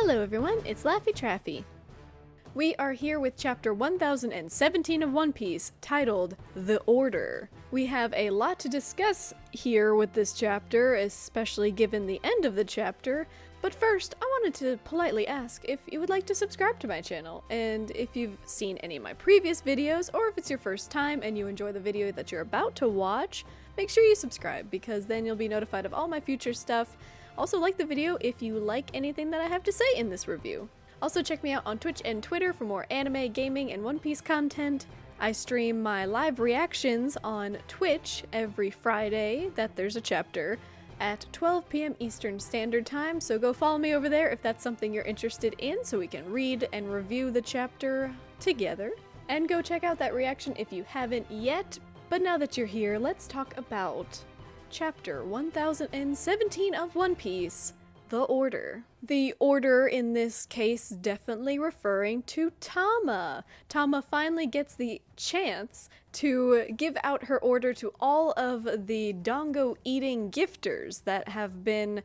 Hello everyone, it's Laffy Traffy. We are here with chapter 1017 of One Piece, titled The Order. We have a lot to discuss here with this chapter, especially given the end of the chapter, but first I wanted to politely ask if you would like to subscribe to my channel, and if you've seen any of my previous videos, or if it's your first time and you enjoy the video that you're about to watch, make sure you subscribe, because then you'll be notified of all my future stuff. Also, like the video if you like anything that I have to say in this review. Also, check me out on Twitch and Twitter for more anime, gaming, and One Piece content. I stream my live reactions on Twitch every Friday that there's a chapter at 12 p.m. Eastern Standard Time, so go follow me over there if that's something you're interested in so we can read and review the chapter together. And go check out that reaction if you haven't yet. But now that you're here, let's talk about Chapter 1017 of One Piece, The Order. The Order in this case definitely referring to Tama. Tama finally gets the chance to give out her order to all of the Dango-eating gifters that have been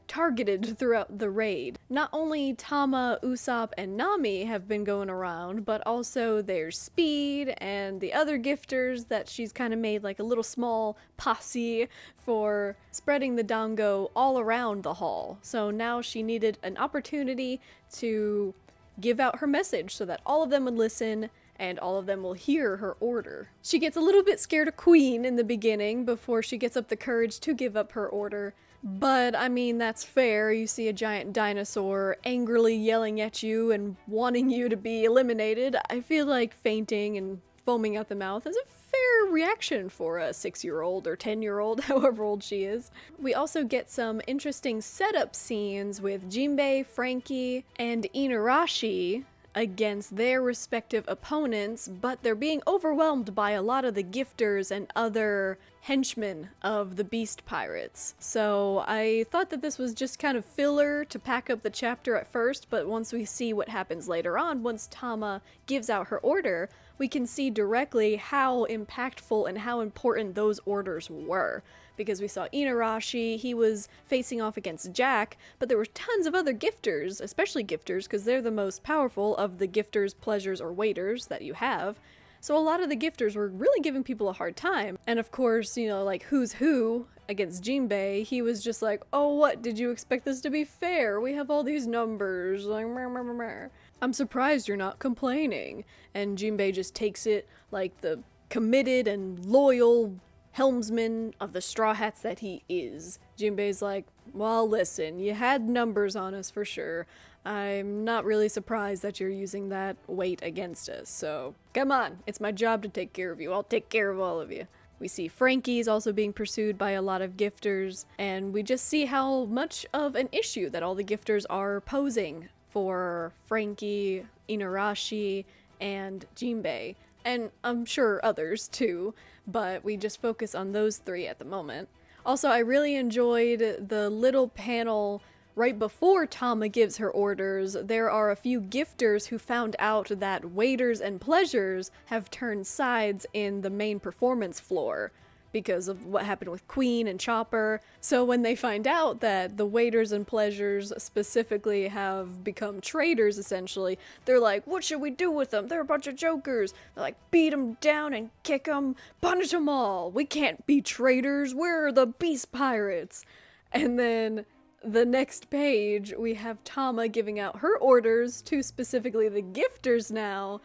targeted throughout the raid. Not only Tama, Usopp, and Nami have been going around, but also there's Speed and the other gifters that she's kind of made like a little small posse for spreading the Dango all around the hall. So now she needed an opportunity to give out her message so that all of them would listen and all of them will hear her order. She gets a little bit scared of Queen in the beginning before she gets up the courage to give up her order. But, I mean, that's fair. You see a giant dinosaur angrily yelling at you and wanting you to be eliminated. I feel like fainting and foaming out the mouth is a fair reaction for a 6-year-old or 10-year-old, however old she is. We also get some interesting setup scenes with Jinbei, Franky, and Inuarashi against their respective opponents, but they're being overwhelmed by a lot of the gifters and other henchmen of the Beast Pirates. So I thought that this was just kind of filler to pack up the chapter at first, but once we see what happens later on, once Tama gives out her order, we can see directly how impactful and how important those orders were. Because we saw Inuarashi, he was facing off against Jack, but there were tons of other gifters, especially gifters, because they're the most powerful of the gifters, pleasures, or waiters that you have. So a lot of the gifters were really giving people a hard time. And of course, you know, like Who's Who against Jinbei, he was just like, oh, what, did you expect this to be fair? We have all these numbers, like, meh, meh, meh, meh. I'm surprised you're not complaining. And Jinbei just takes it like the committed and loyal helmsman of the Straw Hats that he is. Jinbei's like, well, listen, you had numbers on us for sure. I'm not really surprised that you're using that weight against us, so come on, it's my job to take care of you. I'll take care of all of you. We see Franky's also being pursued by a lot of gifters, and we just see how much of an issue that all the gifters are posing for Franky, Inuarashi, and Jinbei. And I'm sure others too, but we just focus on those three at the moment. Also, I really enjoyed the little panel right before Tama gives her orders. There are a few gifters who found out that waiters and pleasures have turned sides in the main performance floor because of what happened with Queen and Chopper. So when they find out that the waiters and pleasures specifically have become traitors, essentially, they're like, what should we do with them? They're a bunch of jokers. They're like, beat them down and kick them, punish them all. We can't be traitors. We're the Beast Pirates. And then the next page, we have Tama giving out her orders to specifically the gifters now,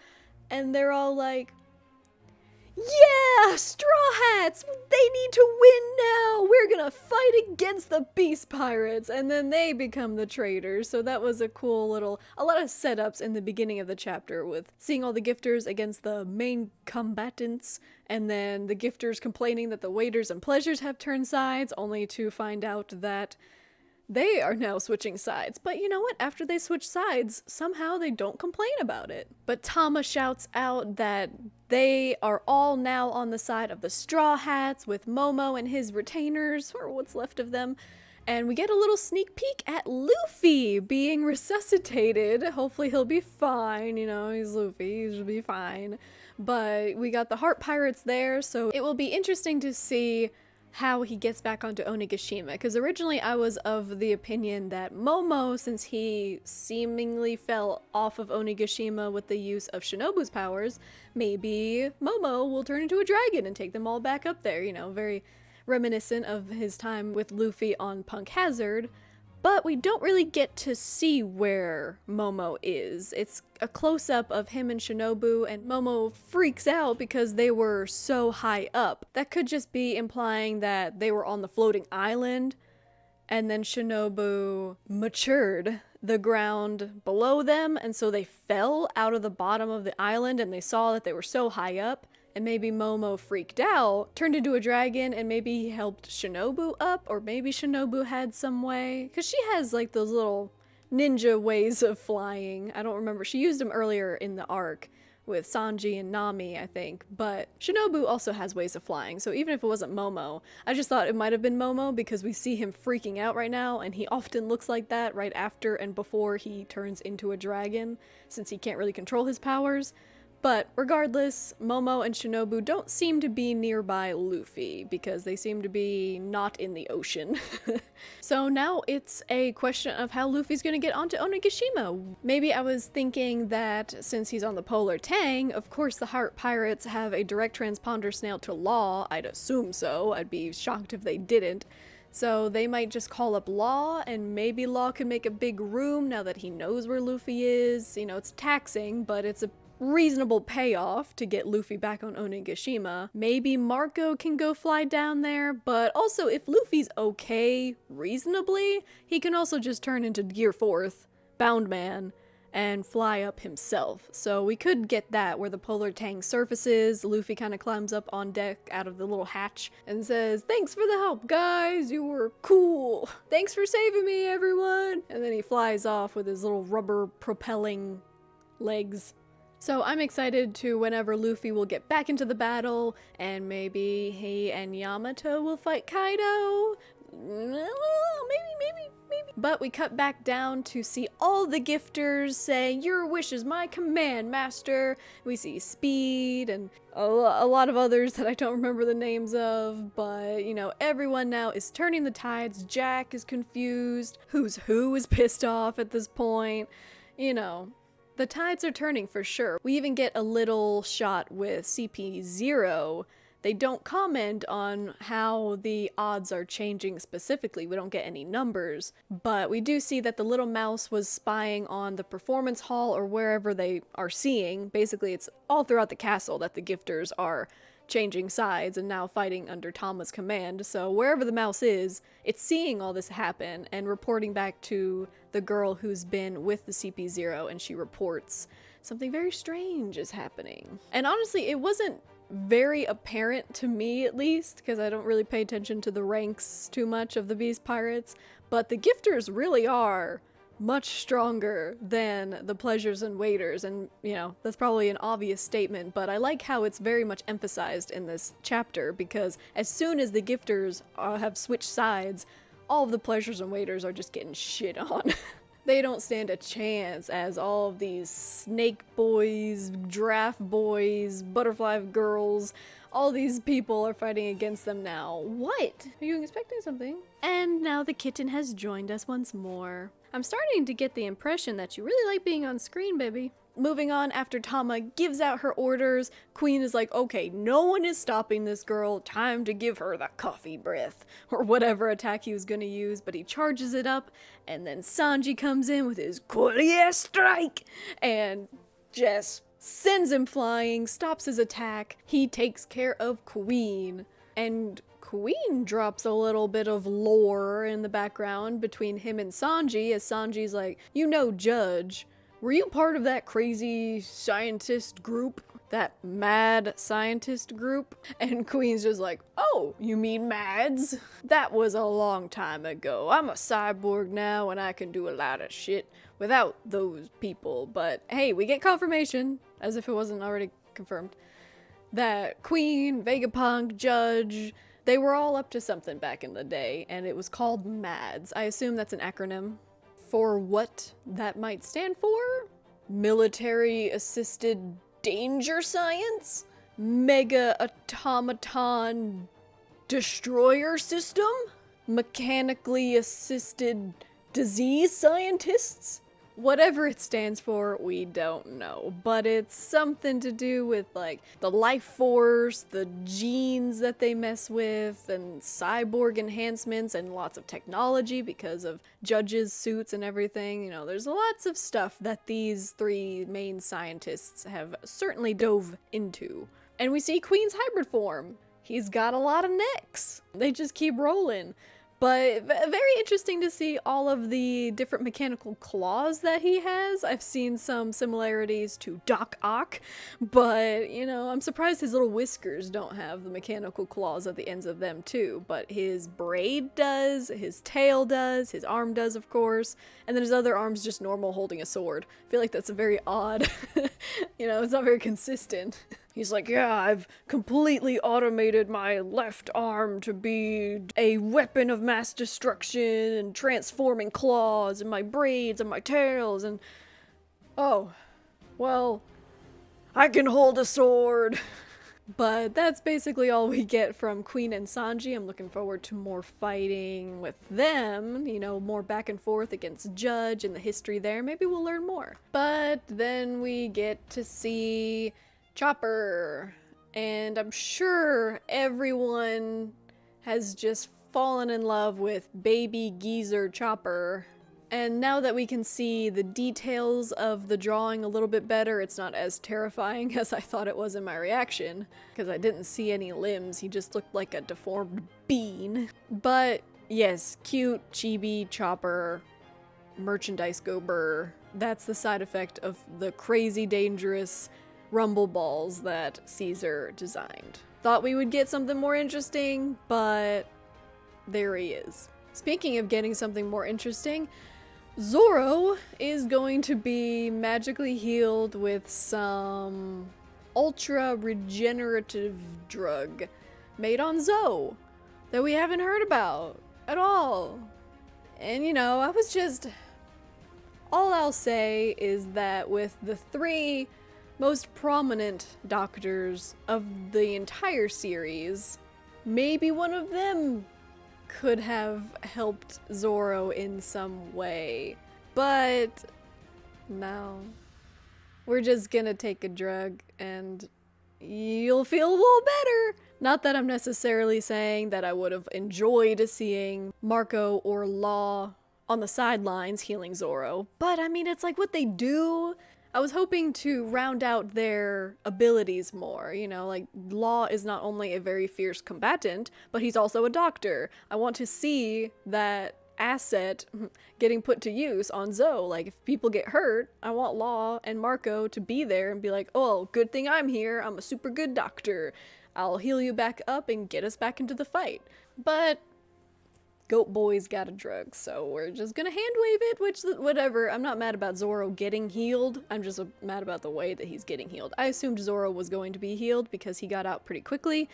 and they're all like, yeah, Straw Hats! They need to win now! We're gonna fight against the Beast Pirates! And then they become the traitors, so that was a cool little, a lot of setups in the beginning of the chapter with seeing all the gifters against the main combatants, and then the gifters complaining that the waiters and pleasures have turned sides, only to find out that they are now switching sides. But you know what? After they switch sides, somehow they don't complain about it. But Tama shouts out that they are all now on the side of the Straw Hats with Momo and his retainers, or what's left of them. And we get a little sneak peek at Luffy being resuscitated. Hopefully he'll be fine, you know, he's Luffy, he should be fine. But we got the Heart Pirates there, so it will be interesting to see how he gets back onto Onigashima, because originally I was of the opinion that Momo, since he seemingly fell off of Onigashima with the use of Shinobu's powers, maybe Momo will turn into a dragon and take them all back up there, you know, very reminiscent of his time with Luffy on Punk Hazard. But we don't really get to see where Momo is. It's a close-up of him and Shinobu, and Momo freaks out because they were so high up. That could just be implying that they were on the floating island, and then Shinobu matured the ground below them, and so they fell out of the bottom of the island, and they saw that they were so high up. And maybe Momo freaked out, turned into a dragon, and maybe he helped Shinobu up, or maybe Shinobu had some way. Because she has like those little ninja ways of flying. I don't remember. She used them earlier in the arc with Sanji and Nami, I think. But Shinobu also has ways of flying, so even if it wasn't Momo, I just thought it might have been Momo because we see him freaking out right now, and he often looks like that right after and before he turns into a dragon, since he can't really control his powers. But regardless, Momo and Shinobu don't seem to be nearby Luffy because they seem to be not in the ocean. So now it's a question of how Luffy's gonna get onto Onigashima. Maybe I was thinking that since he's on the Polar Tang, of course the Heart Pirates have a direct transponder snail to Law. I'd assume so. I'd be shocked if they didn't. So they might just call up Law, and maybe Law can make a big room now that he knows where Luffy is. You know, it's taxing, but it's a reasonable payoff to get Luffy back on Onigashima. Maybe Marco can go fly down there, but also if Luffy's okay reasonably, he can also just turn into Gear 4th, Bound Man, and fly up himself. So we could get that where the Polar Tang surfaces, Luffy kind of climbs up on deck out of the little hatch and says, "Thanks for the help, guys, you were cool. Thanks for saving me, everyone." And then he flies off with his little rubber propelling legs. So I'm excited to whenever Luffy will get back into the battle, and maybe he and Yamato will fight Kaido. Maybe. But we cut back down to see all the gifters say, "Your wish is my command, master." We see Speed and a lot of others that I don't remember the names of, but you know, everyone now is turning the tides. Jack is confused. Who's who is pissed off at this point. You know, the tides are turning for sure. We even get a little shot with CP0. They don't comment on how the odds are changing specifically. We don't get any numbers, but we do see that the little mouse was spying on the performance hall or wherever they are seeing. Basically, it's all throughout the castle that the gifters are changing sides and now fighting under Tama's command. So wherever the mouse is, it's seeing all this happen and reporting back to the girl who's been with the CP0, and she reports something very strange is happening. And honestly, it wasn't very apparent to me, at least, because I don't really pay attention to the ranks too much of the Beast Pirates, but the gifters really are much stronger than the pleasures and waiters, and you know, that's probably an obvious statement, but I like how it's very much emphasized in this chapter, because as soon as the gifters have switched sides, all of the pleasures and waiters are just getting shit on. They don't stand a chance, as all of these snake boys, giraffe boys, butterfly girls, all these people are fighting against them now. What? Are you expecting something? And now the kitten has joined us once more. I'm starting to get the impression that you really like being on screen, baby. Moving on, after Tama gives out her orders, Queen is like, "Okay, no one is stopping this girl, time to give her the coffee breath," or whatever attack he was gonna use, but he charges it up, and then Sanji comes in with his Courier Strike, and just sends him flying, stops his attack. He takes care of Queen, and Queen drops a little bit of lore in the background between him and Sanji, as Sanji's like, "You know, Judge, were you part of that crazy scientist group? That mad scientist group?" And Queen's just like, "Oh, you mean Mads? That was a long time ago. I'm a cyborg now and I can do a lot of shit without those people." But hey, we get confirmation, as if it wasn't already confirmed, that Queen, Vegapunk, Judge, they were all up to something back in the day, and it was called MADS. I assume that's an acronym for what that might stand for? Military Assisted Danger Science? Mega Automaton destroyer system? Mechanically assisted disease scientists? Whatever it stands for, we don't know, but it's something to do with like the life force, the genes that they mess with, and cyborg enhancements and lots of technology because of Judge's suits and everything. You know, there's lots of stuff that these three main scientists have certainly dove into. And we see Queen's hybrid form. He's got a lot of necks. They just keep rolling. But very interesting to see all of the different mechanical claws that he has. I've seen some similarities to Doc Ock, but, you know, I'm surprised his little whiskers don't have the mechanical claws at the ends of them too. But his braid does, his tail does, his arm does, of course, and then his other arm's just normal holding a sword. I feel like that's a very odd, you know, it's not very consistent. He's like, yeah, I've completely automated my left arm to be a weapon of mass destruction and transforming claws and my braids and my tails and... Oh, well, I can hold a sword. But that's basically all we get from Queen and Sanji. I'm looking forward to more fighting with them, you know, more back and forth against Judge and the history there. Maybe we'll learn more. But then we get to see Chopper, and I'm sure everyone has just fallen in love with baby geezer Chopper. And now that we can see the details of the drawing a little bit better, it's not as terrifying as I thought it was in my reaction, because I didn't see any limbs. He just looked like a deformed bean. But yes, cute chibi Chopper, merchandise gober. That's the side effect of the crazy dangerous rumble balls that Caesar designed. Thought we would get something more interesting, but there he is. Speaking of getting something more interesting, Zoro is going to be magically healed with some ultra regenerative drug made on Zoe that we haven't heard about at all. And you know, all I'll say is that with the three most prominent doctors of the entire series, maybe one of them could have helped Zoro in some way. But no. We're just gonna take a drug and you'll feel a little better. Not that I'm necessarily saying that I would have enjoyed seeing Marco or Law on the sidelines healing Zoro, but I mean, it's like what they do. I was hoping to round out their abilities more, you know, like Law is not only a very fierce combatant, but he's also a doctor. I want to see that asset getting put to use on Zoe. Like, if people get hurt, I want Law and Marco to be there and be like, oh, good thing I'm here, I'm a super good doctor. I'll heal you back up and get us back into the fight. But Goat Boy's got a drug, so we're just gonna hand wave it, which, whatever. I'm not mad about Zoro getting healed, I'm just mad about the way that he's getting healed. I assumed Zoro was going to be healed because he got out pretty quickly,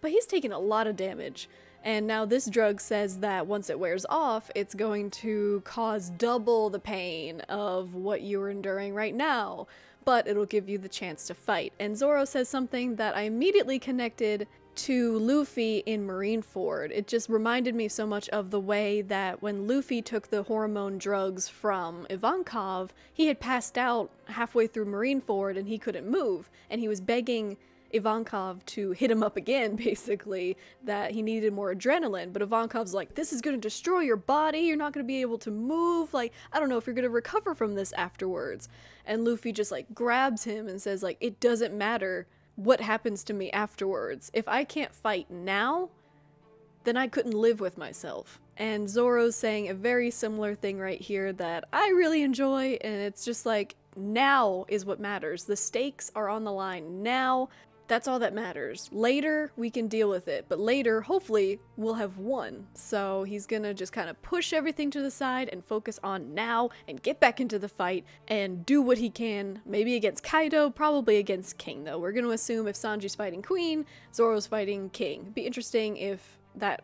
but he's taken a lot of damage. And now this drug says that once it wears off, it's going to cause double the pain of what you're enduring right now, but it'll give you the chance to fight. And Zoro says something that I immediately connected to Luffy in Marineford. It just reminded me so much of the way that when Luffy took the hormone drugs from Ivankov, he had passed out halfway through Marineford and he couldn't move, and he was begging Ivankov to hit him up again, basically, that he needed more adrenaline. But Ivankov's like, this is going to destroy your body, you're not going to be able to move, like, I don't know if you're going to recover from this afterwards. And Luffy just like grabs him and says like, it doesn't matter what happens to me afterwards. If I can't fight now, then I couldn't live with myself. And Zoro's saying a very similar thing right here that I really enjoy, and it's just like, now is what matters. The stakes are on the line now. That's all that matters. Later, we can deal with it, but later, hopefully, we'll have won. So he's gonna just kind of push everything to the side and focus on now and get back into the fight and do what he can, maybe against Kaido, probably against King, though. We're gonna assume if Sanji's fighting Queen, Zoro's fighting King. It'd be interesting if that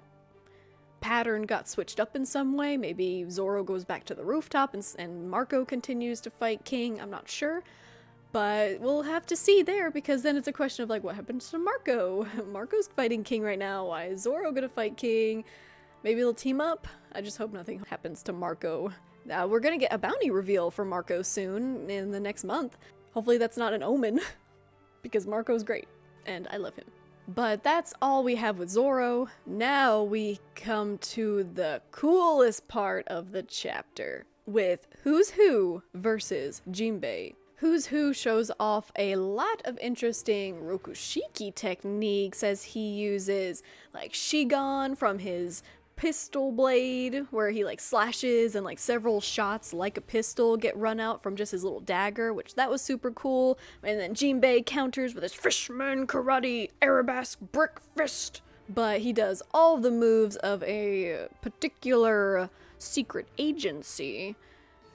pattern got switched up in some way. Maybe Zoro goes back to the rooftop and Marco continues to fight King. I'm not sure. But we'll have to see there, because then it's a question of like, what happens to Marco? Marco's fighting King right now. Why is Zoro gonna fight King? Maybe they'll team up? I just hope nothing happens to Marco. We're gonna get a bounty reveal for Marco soon, in the next month. Hopefully that's not an omen, because Marco's great, and I love him. But that's all we have with Zoro. Now we come to the coolest part of the chapter, with Who's Who versus Jinbei. Who's Who shows off a lot of interesting Rokushiki techniques, as he uses like Shigan from his pistol blade, where he like slashes and like several shots like a pistol get run out from just his little dagger, which that was super cool. And then Jinbei counters with his fishman karate arabesque brick fist. But he does all the moves of a particular secret agency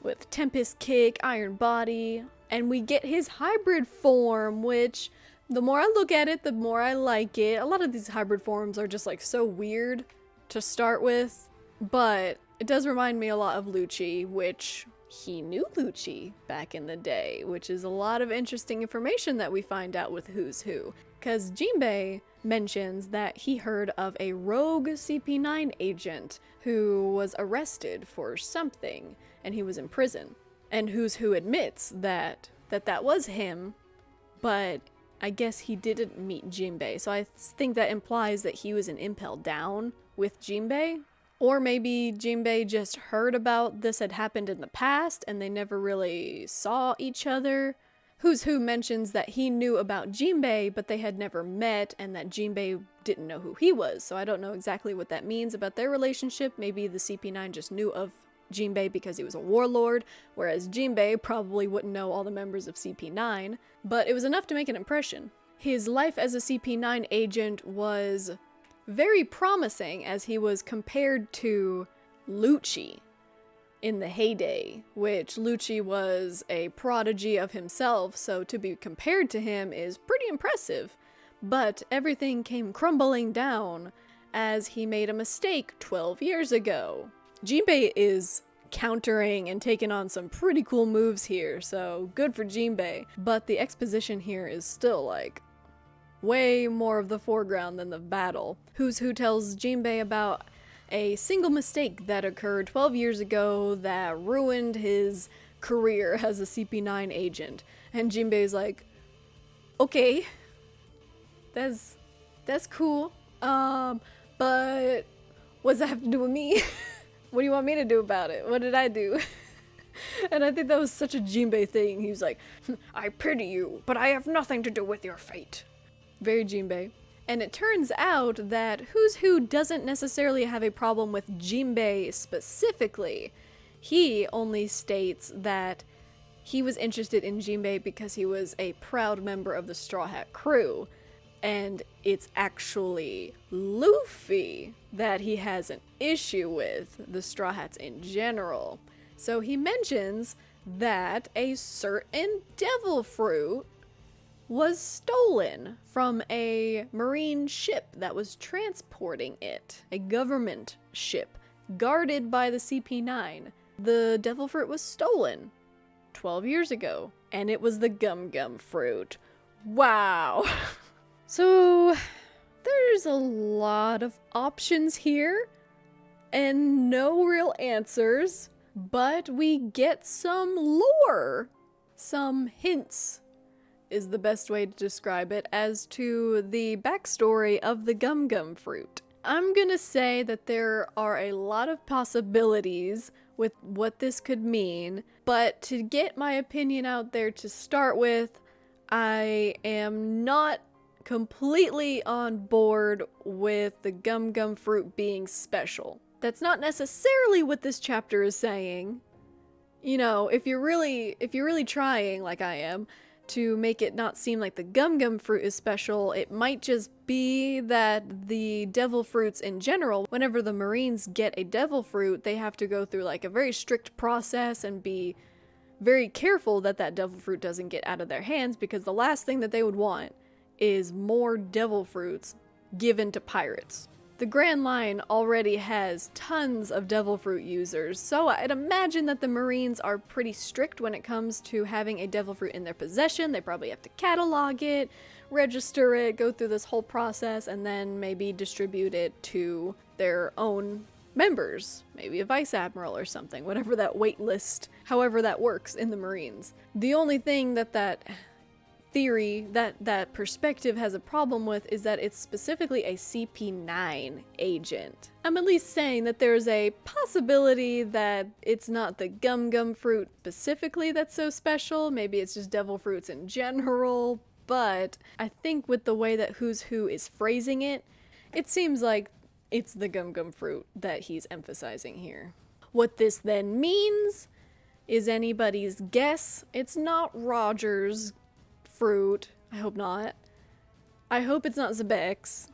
with Tempest Kick, Iron Body, and we get his hybrid form, which the more I look at it, the more I like it. A lot of these hybrid forms are just like so weird to start with, but it does remind me a lot of Lucci, which he knew Lucci back in the day, which is a lot of interesting information that we find out with Who's Who. Because Jinbei mentions that he heard of a rogue CP9 agent who was arrested for something, and he was in prison. And Who's Who admits that was him, but I guess he didn't meet Jinbei. So I think that implies that he was an Impel Down with Jinbei. Or maybe Jinbei just heard about this had happened in the past and they never really saw each other. Who's Who mentions that he knew about Jinbei, but they had never met, and that Jinbei didn't know who he was. So I don't know exactly what that means about their relationship. Maybe the CP9 just knew of Jinbei because he was a warlord, whereas Jinbei probably wouldn't know all the members of CP9, but it was enough to make an impression. His life as a CP9 agent was very promising, as he was compared to Lucci in the heyday, which Lucci was a prodigy of himself, so to be compared to him is pretty impressive. But everything came crumbling down as he made a mistake 12 years ago. Jinbei is countering and taking on some pretty cool moves here, so good for Jinbei. But the exposition here is still like way more of the foreground than the battle. Who's Who tells Jinbei about a single mistake that occurred 12 years ago that ruined his career as a CP9 agent. And Jinbei's like, okay, that's cool. But what's that have to do with me? What do you want me to do about it? What did I do? And I think that was such a Jinbei thing. He was like, I pity you, but I have nothing to do with your fate. Very Jinbei. And it turns out that Who's Who doesn't necessarily have a problem with Jinbei specifically. He only states that he was interested in Jinbei because he was a proud member of the Straw Hat crew. And it's actually Luffy that he has an issue with, the Straw Hats in general. So he mentions that a certain devil fruit was stolen from a marine ship that was transporting it, a government ship guarded by the CP9. The devil fruit was stolen 12 years ago, and it was the gum gum fruit. Wow. So there's a lot of options here and no real answers, but we get some lore, some hints is the best way to describe it, as to the backstory of the gum gum fruit. I'm gonna say that there are a lot of possibilities with what this could mean, but to get my opinion out there to start with, I am not completely on board with the gum gum fruit being special. That's not necessarily what this chapter is saying. You know, if you're really trying, like I am, to make it not seem like the gum gum fruit is special, it might just be that the devil fruits in general, whenever the Marines get a devil fruit, they have to go through like a very strict process and be very careful that that devil fruit doesn't get out of their hands, because the last thing that they would want is more devil fruits given to pirates. The Grand Line already has tons of devil fruit users, so I'd imagine that the Marines are pretty strict when it comes to having a devil fruit in their possession. They probably have to catalog it, register it, go through this whole process, and then maybe distribute it to their own members, maybe a vice admiral or something, whatever that wait list, however that works in the Marines. The only thing that theory, that perspective has a problem with is that it's specifically a CP9 agent. I'm at least saying that there's a possibility that it's not the gum fruit specifically that's so special, maybe it's just devil fruits in general, but I think with the way that Who's Who is phrasing it, it seems like it's the gum fruit that he's emphasizing here. What this then means is anybody's guess. It's not Roger's fruit. I hope not. I hope it's not Zebeck's.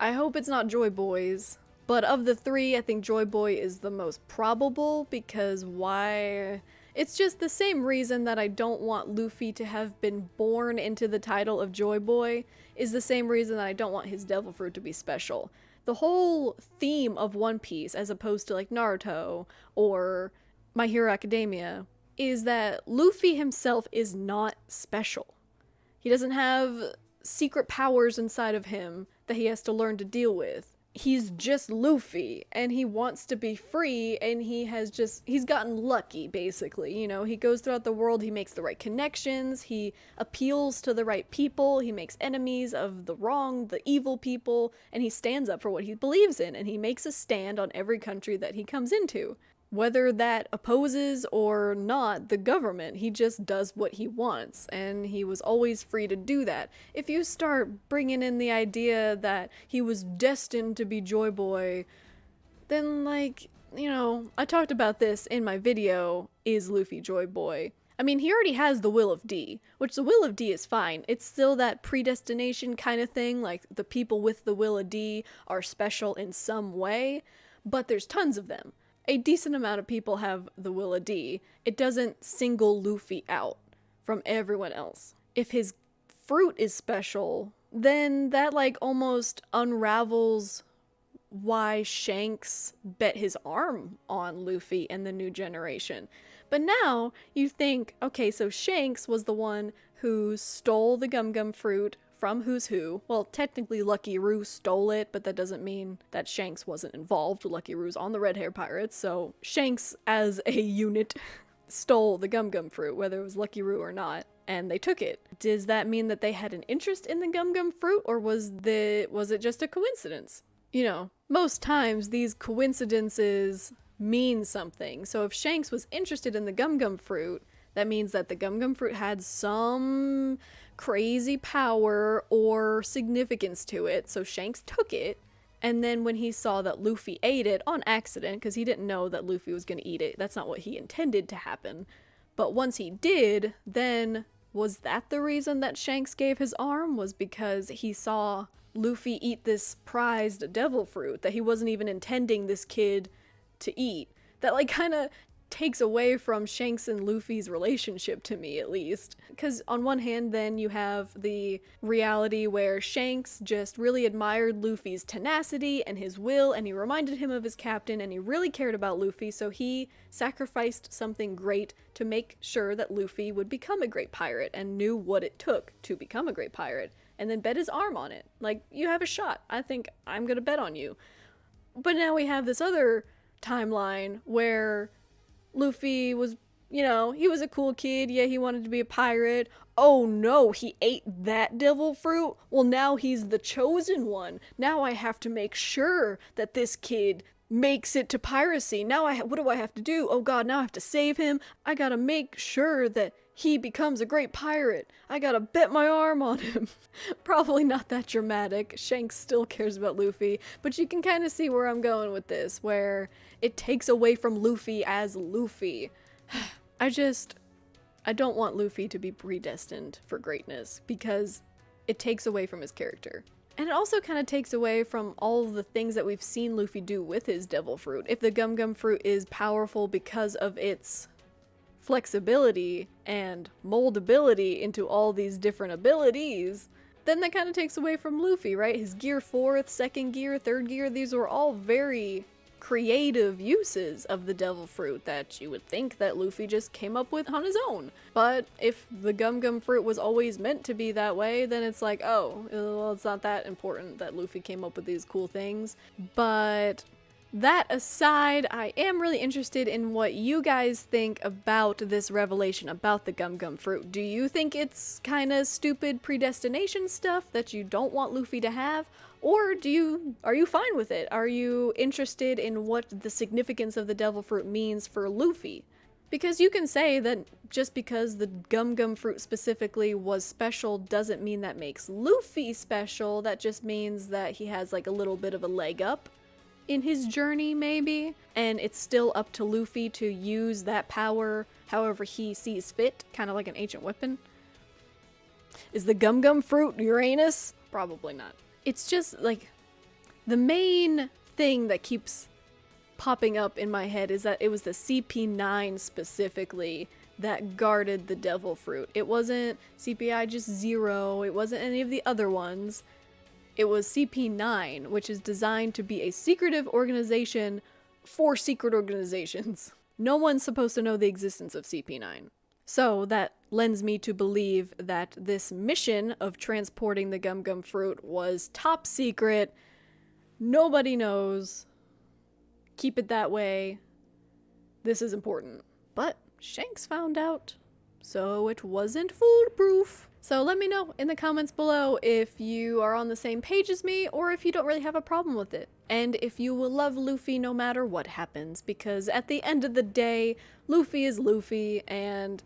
I hope it's not Joy Boy's. But of the three, I think Joy Boy is the most probable, because why? It's just the same reason that I don't want Luffy to have been born into the title of Joy Boy is the same reason that I don't want his devil fruit to be special. The whole theme of One Piece, as opposed to like Naruto or My Hero Academia, is that Luffy himself is not special. He doesn't have secret powers inside of him that he has to learn to deal with. He's just Luffy, and he wants to be free, and he's gotten lucky, basically. You know, he goes throughout the world, he makes the right connections, he appeals to the right people, he makes enemies of the wrong, the evil people, and he stands up for what he believes in, and he makes a stand on every country that he comes into. Whether that opposes or not the government, he just does what he wants, and he was always free to do that. If you start bringing in the idea that he was destined to be Joy Boy, then, like, you know, I talked about this in my video, Is Luffy Joy Boy? I mean, he already has the Will of D, which the Will of D is fine. It's still that predestination kind of thing, like the people with the Will of D are special in some way, but there's tons of them. A decent amount of people have the Will of D. It doesn't single Luffy out from everyone else. If his fruit is special, then that like almost unravels why Shanks bet his arm on Luffy and the new generation. But now you think, okay, so Shanks was the one who stole the gum fruit from Who's Who. Well, technically Lucky Roo stole it, but that doesn't mean that Shanks wasn't involved. Lucky Roo's on the Red Hair Pirates, so Shanks as a unit stole the gum fruit, whether it was Lucky Roo or not, and they took it. Does that mean that they had an interest in the gum fruit, or was it just a coincidence? You know, most times these coincidences mean something. So if Shanks was interested in the gum fruit, that means that the gum fruit had some crazy power or significance to it, so Shanks took it, and then when he saw that Luffy ate it on accident, because he didn't know that Luffy was going to eat it, that's not what he intended to happen, but once he did, then was that the reason that Shanks gave his arm? Was because he saw Luffy eat this prized devil fruit that he wasn't even intending this kid to eat? That like kind of takes away from Shanks and Luffy's relationship, to me at least. Because on one hand then you have the reality where Shanks just really admired Luffy's tenacity and his will, and he reminded him of his captain, and he really cared about Luffy, so he sacrificed something great to make sure that Luffy would become a great pirate, and knew what it took to become a great pirate, and then bet his arm on it. Like, you have a shot. I think I'm gonna bet on you. But now we have this other timeline where Luffy was, you know, he was a cool kid, yeah, he wanted to be a pirate. Oh no, he ate that devil fruit? Well, now he's the chosen one. Now I have to make sure that this kid makes it to piracy. Now what do I have to do? Oh god, now I have to save him. I gotta make sure that he becomes a great pirate. I gotta bet my arm on him. Probably not that dramatic. Shanks still cares about Luffy, but you can kind of see where I'm going with this, where it takes away from Luffy as Luffy. I don't want Luffy to be predestined for greatness, because it takes away from his character. And it also kind of takes away from all of the things that we've seen Luffy do with his devil fruit. If the gum fruit is powerful because of its flexibility and moldability into all these different abilities, then that kind of takes away from Luffy, right? His gear 4th, 2nd gear, 3rd gear, these were all very creative uses of the devil fruit that you would think that Luffy just came up with on his own. But if the gum fruit was always meant to be that way, then it's like, oh, well, it's not that important that Luffy came up with these cool things. But that aside, I am really interested in what you guys think about this revelation about the gum fruit. Do you think it's kind of stupid predestination stuff that you don't want Luffy to have? Or are you fine with it? Are you interested in what the significance of the devil fruit means for Luffy? Because you can say that just because the gum fruit specifically was special doesn't mean that makes Luffy special. That just means that he has like a little bit of a leg up in his journey, maybe. And it's still up to Luffy to use that power however he sees fit, kind of like an ancient weapon. Is the gum fruit Uranus? Probably not. It's just like the main thing that keeps popping up in my head is that it was the CP9 specifically that guarded the devil fruit. It wasn't CPI just 0, it wasn't any of the other ones. It was CP9, which is designed to be a secretive organization for secret organizations. No one's supposed to know the existence of CP9. So that lends me to believe that this mission of transporting the gum fruit was top secret. Nobody knows. Keep it that way. This is important. But Shanks found out, so it wasn't foolproof. So let me know in the comments below if you are on the same page as me or if you don't really have a problem with it. And if you will love Luffy no matter what happens, because at the end of the day, Luffy is Luffy and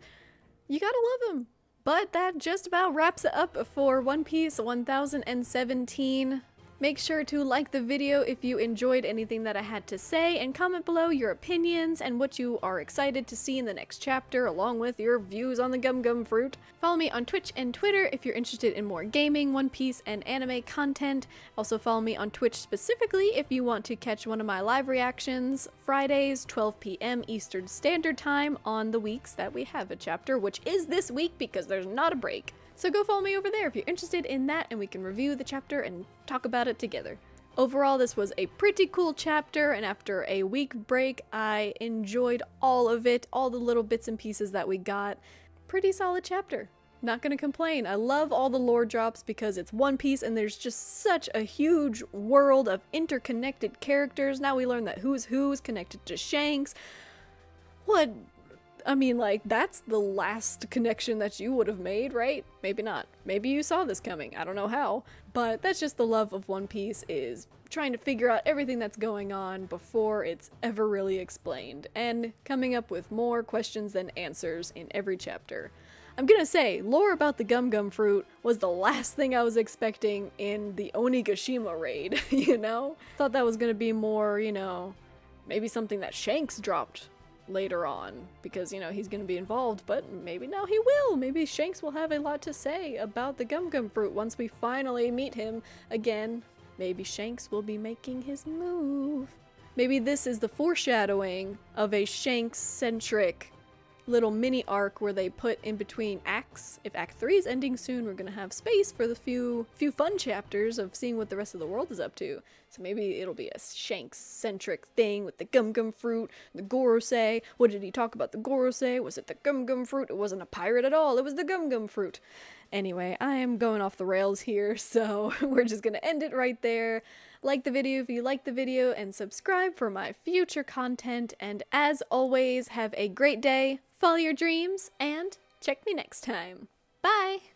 you gotta love him. But that just about wraps it up for One Piece 1017. Make sure to like the video if you enjoyed anything that I had to say, and comment below your opinions and what you are excited to see in the next chapter, along with your views on the gum fruit. Follow me on Twitch and Twitter if you're interested in more gaming, One Piece, and anime content. Also follow me on Twitch specifically if you want to catch one of my live reactions, Fridays, 12 p.m. Eastern Standard Time on the weeks that we have a chapter, which is this week because there's not a break. So go follow me over there if you're interested in that, and we can review the chapter and talk about it together. Overall, this was a pretty cool chapter, and after a week break, I enjoyed all of it, all the little bits and pieces that we got. Pretty solid chapter. Not gonna complain. I love all the lore drops because it's One Piece and there's just such a huge world of interconnected characters. Now we learn that who's connected to Shanks. What? I mean, like, that's the last connection that you would have made, right? Maybe not. Maybe you saw this coming. I don't know how. But that's just the love of One Piece, is trying to figure out everything that's going on before it's ever really explained, and coming up with more questions than answers in every chapter. I'm gonna say, lore about the gum fruit was the last thing I was expecting in the Onigashima raid, you know? Thought that was gonna be more, you know, maybe something that Shanks dropped later on, because, you know, he's gonna be involved, but maybe now he will. Maybe Shanks will have a lot to say about the gum fruit once we finally meet him again. Maybe Shanks will be making his move. Maybe this is the foreshadowing of a Shanks-centric little mini arc where they put in between acts. If Act 3 is ending soon, we're gonna have space for the few fun chapters of seeing what the rest of the world is up to. So maybe it'll be a Shanks-centric thing with the gum fruit, the Gorosei. What did he talk about the Gorosei? Was it the gum fruit? It wasn't a pirate at all, it was the gum fruit. Anyway, I am going off the rails here, so we're just gonna end it right there. Like the video if you liked the video, and subscribe for my future content. And as always, have a great day, follow your dreams, and check me next time. Bye!